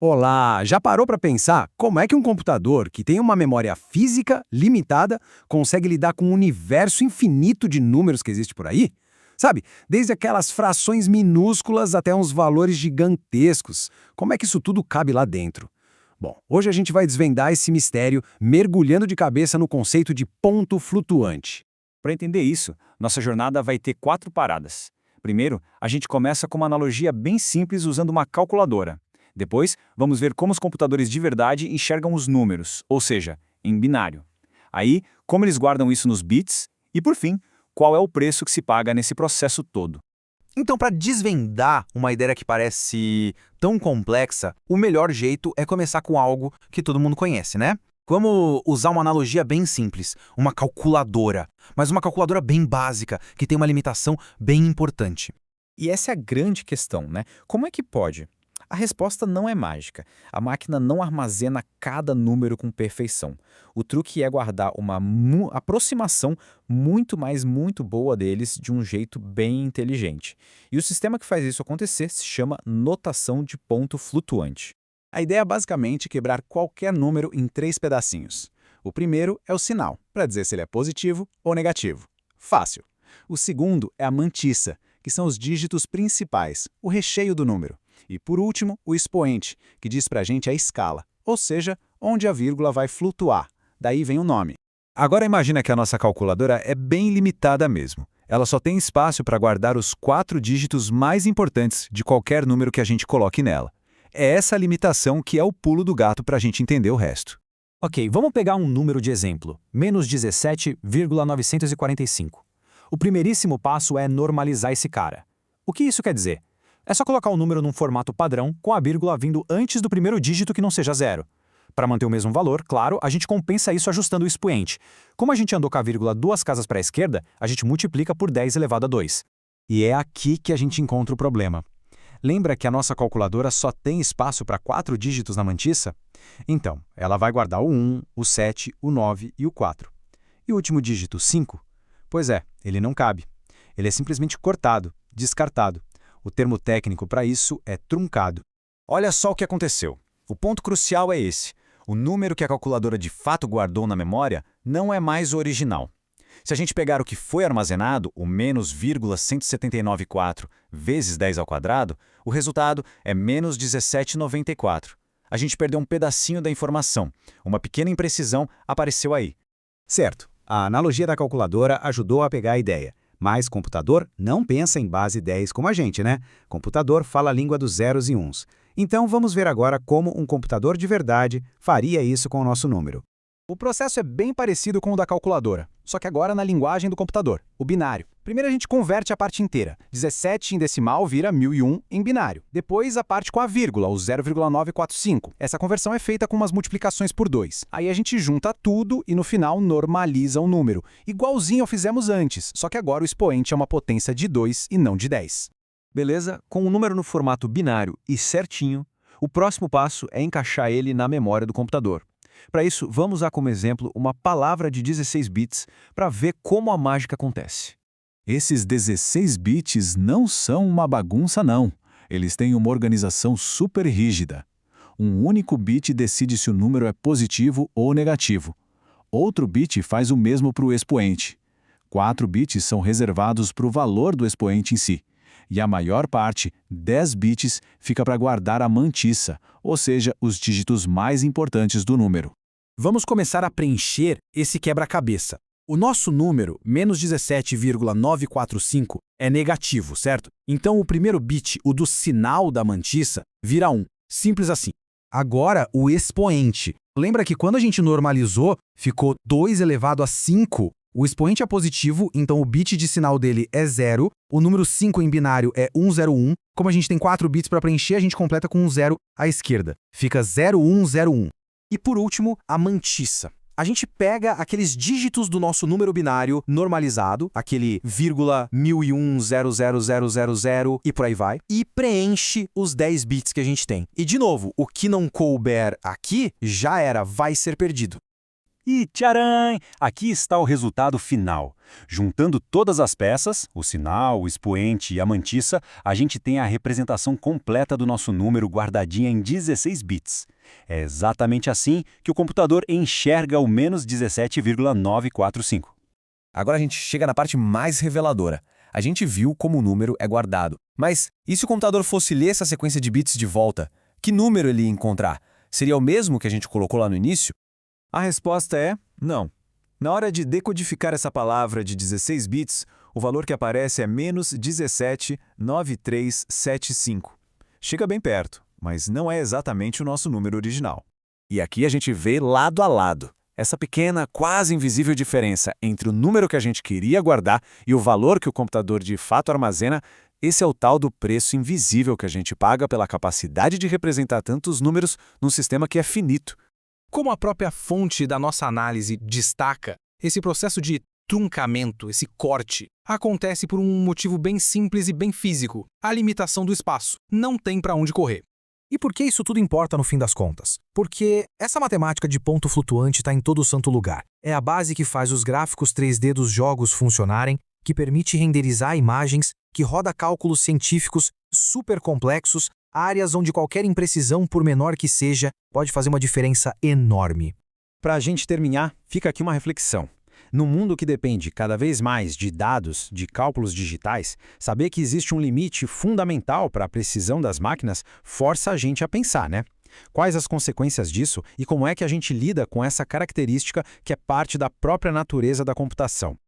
Olá, já parou para pensar como é que um computador que tem uma memória física limitada consegue lidar com um universo infinito de números que existe por aí? Sabe, desde aquelas frações minúsculas até uns valores gigantescos. Como é que isso tudo cabe lá dentro? Bom, hoje a gente vai desvendar esse mistério mergulhando de cabeça no conceito de ponto flutuante. Para entender isso, nossa jornada vai ter 4 paradas. Primeiro, a gente começa com uma analogia bem simples usando uma calculadora. Depois, vamos ver como os computadores de verdade enxergam os números, ou seja, em binário. Aí, como eles guardam isso nos bits. E, por fim, qual é o preço que se paga nesse processo todo. Então, para desvendar uma ideia que parece tão complexa, o melhor jeito é começar com algo que todo mundo conhece, né? Vamos usar uma analogia bem simples, uma calculadora, mas uma calculadora bem básica, que tem uma limitação bem importante. E essa é a grande questão, né? Como é que pode? A resposta não é mágica. A máquina não armazena cada número com perfeição. O truque é guardar uma aproximação muito boa deles de um jeito bem inteligente. E o sistema que faz isso acontecer se chama notação de ponto flutuante. A ideia é basicamente quebrar qualquer número em 3 pedacinhos. O primeiro é o sinal, para dizer se ele é positivo ou negativo. Fácil. O segundo é a mantissa, que são os dígitos principais, o recheio do número. E por último, o expoente, que diz pra gente a escala, ou seja, onde a vírgula vai flutuar. Daí vem o nome. Agora imagina que a nossa calculadora é bem limitada mesmo. Ela só tem espaço para guardar os 4 dígitos mais importantes de qualquer número que a gente coloque nela. É essa limitação que é o pulo do gato para a gente entender o resto. Ok, vamos pegar um número de exemplo, menos 17,945. O primeiríssimo passo é normalizar esse cara. O que isso quer dizer? É só colocar o número num formato padrão, com a vírgula vindo antes do primeiro dígito que não seja zero. Para manter o mesmo valor, claro, a gente compensa isso ajustando o expoente. Como a gente andou com a vírgula 2 casas para a esquerda, a gente multiplica por 10 elevado a 2. E é aqui que a gente encontra o problema. Lembra que a nossa calculadora só tem espaço para 4 dígitos na mantissa? Então, ela vai guardar o 1, o 7, o 9 e o 4. E o último dígito, 5? Pois é, ele não cabe. Ele é simplesmente cortado, descartado. O termo técnico para isso é truncado. Olha só o que aconteceu. O ponto crucial é esse. O número que a calculadora de fato guardou na memória não é mais o original. Se a gente pegar o que foi armazenado, o menos 179,4 vezes 10 ao quadrado, o resultado é menos 17,94. A gente perdeu um pedacinho da informação. Uma pequena imprecisão apareceu aí. Certo, a analogia da calculadora ajudou a pegar a ideia. Mas computador não pensa em base 10 como a gente, né? Computador fala a língua dos zeros e uns. Então vamos ver agora como um computador de verdade faria isso com o nosso número. O processo é bem parecido com o da calculadora, só que agora na linguagem do computador, o binário. Primeiro a gente converte a parte inteira. 17 em decimal vira 1001 em binário. Depois a parte com a vírgula, o 0,945. Essa conversão é feita com umas multiplicações por 2. Aí a gente junta tudo e no final normaliza o número. Igualzinho ao fizemos antes, só que agora o expoente é uma potência de 2 e não de 10. Beleza? Com o número no formato binário e certinho, o próximo passo é encaixar ele na memória do computador. Para isso, vamos usar como exemplo uma palavra de 16 bits para ver como a mágica acontece. Esses 16 bits não são uma bagunça, não. Eles têm uma organização super rígida. Um único bit decide se o número é positivo ou negativo. Outro bit faz o mesmo para o expoente. 4 bits são reservados para o valor do expoente em si. E a maior parte, 10 bits, fica para guardar a mantissa, ou seja, os dígitos mais importantes do número. Vamos começar a preencher esse quebra-cabeça. O nosso número, menos 17,945, é negativo, certo? Então o primeiro bit, o do sinal da mantissa, vira 1. Simples assim. Agora o expoente. Lembra que quando a gente normalizou, ficou 2 elevado a 5? O expoente é positivo, então o bit de sinal dele é 0. O número 5 em binário é 101. Como a gente tem 4 bits para preencher, a gente completa com um 0 à esquerda. Fica 0101. E por último, a mantissa. A gente pega aqueles dígitos do nosso número binário normalizado, aquele vírgula 1001,00000 e por aí vai, e preenche os 10 bits que a gente tem. E de novo, o que não couber aqui já era, vai ser perdido. E tcharam! Aqui está o resultado final. Juntando todas as peças, o sinal, o expoente e a mantissa, a gente tem a representação completa do nosso número guardadinha em 16 bits. É exatamente assim que o computador enxerga o menos 17,945. Agora a gente chega na parte mais reveladora. A gente viu como o número é guardado. Mas e se o computador fosse ler essa sequência de bits de volta? Que número ele ia encontrar? Seria o mesmo que a gente colocou lá no início? A resposta é não. Na hora de decodificar essa palavra de 16 bits, o valor que aparece é menos 179375. Chega bem perto, mas não é exatamente o nosso número original. E aqui a gente vê lado a lado essa pequena, quase invisível diferença entre o número que a gente queria guardar e o valor que o computador de fato armazena. Esse é o tal do preço invisível que a gente paga pela capacidade de representar tantos números num sistema que é finito. Como a própria fonte da nossa análise destaca, esse processo de truncamento, esse corte, acontece por um motivo bem simples e bem físico: a limitação do espaço. Não tem para onde correr. E por que isso tudo importa no fim das contas? Porque essa matemática de ponto flutuante está em todo santo lugar. É a base que faz os gráficos 3D dos jogos funcionarem, que permite renderizar imagens, que roda cálculos científicos super complexos, áreas onde qualquer imprecisão, por menor que seja, pode fazer uma diferença enorme. Para a gente terminar, fica aqui uma reflexão. No mundo que depende cada vez mais de dados, de cálculos digitais, saber que existe um limite fundamental para a precisão das máquinas força a gente a pensar, né? Quais as consequências disso e como é que a gente lida com essa característica que é parte da própria natureza da computação?